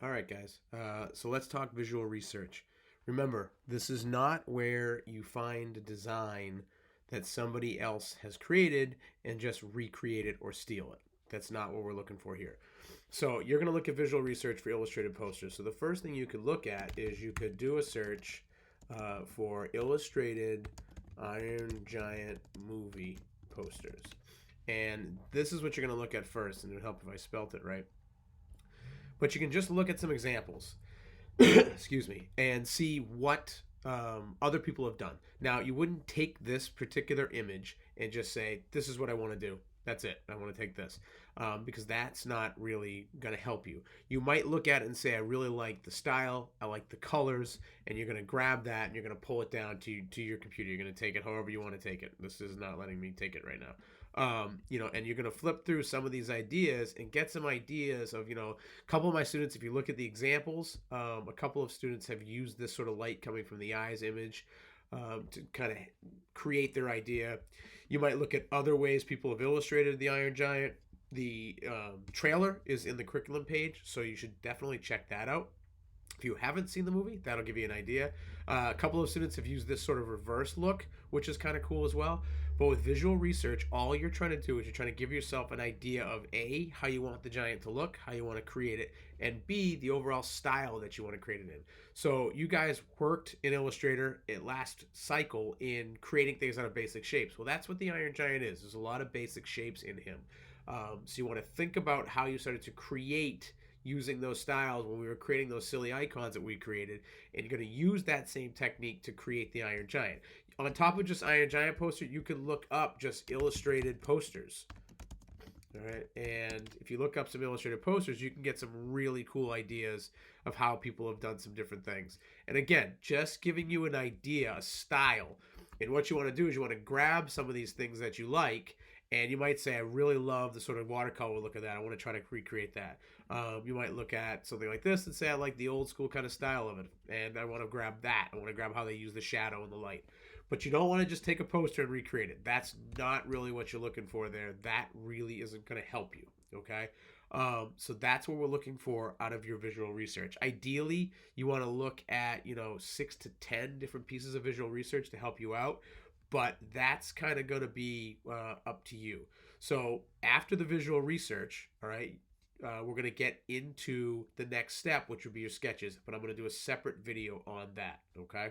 All right, guys. So let's talk visual research. Remember, this is not where you find a design that somebody else has created and just recreate it or steal it. That's not what we're looking for here. So you're going to look at visual research for illustrated posters. So the first thing you could look at is you could do a search for illustrated Iron Giant movie posters. And this is what you're going to look at first, and it would help if I spelt it right. But you can just look at some examples, excuse me, and see what other people have done. Now, you wouldn't take this particular image and just say, this is what I want to do. That's it. I want to take this. Because that's not really going to help you. You might look at it and say, I really like the style, I like the colors, and you're going to grab that and you're going to pull it down to your computer. You're going to take it however you want to take it. This is not letting me take it right now. And you're going to flip through some of these ideas and get some ideas of, a couple of my students, if you look at the examples, a couple of students have used this sort of light coming from the eyes image to kind of create their idea. You might look at other ways people have illustrated the Iron Giant. The trailer is in the curriculum page, so you should definitely check that out. If you haven't seen the movie, that'll give you an idea. A couple of students have used this sort of reverse look, which is kind of cool as well. But with visual research, all you're trying to do is you're trying to give yourself an idea of A, how you want the giant to look, how you want to create it, and B, the overall style that you want to create it in. So you guys worked in Illustrator at last cycle in creating things out of basic shapes. Well, that's what the Iron Giant is. There's a lot of basic shapes in him. So you want to think about how you started to create using those styles when we were creating those silly icons that we created, and you're going to use that same technique to create the Iron Giant. On top of just Iron Giant poster, you could look up just illustrated posters. All right, and if you look up some illustrated posters, you can get some really cool ideas of how people have done some different things. And again, just giving you an idea, a style. And what you want to do is you want to grab some of these things that you like, and you might say, I really love the sort of watercolor look of that. I want to try to recreate that. You might look at something like this and say, I like the old school kind of style of it, and I want to grab that. I want to grab how they use the shadow and the light. But you don't want to just take a poster and recreate it. That's not really what you're looking for there. That really isn't going to help you. Okay. So that's what we're looking for out of your visual research. Ideally, you want to look at, 6 to 10 different pieces of visual research to help you out. But that's kind of going to be up to you. So after the visual research, all right, we're going to get into the next step, which would be your sketches. But I'm going to do a separate video on that. Okay.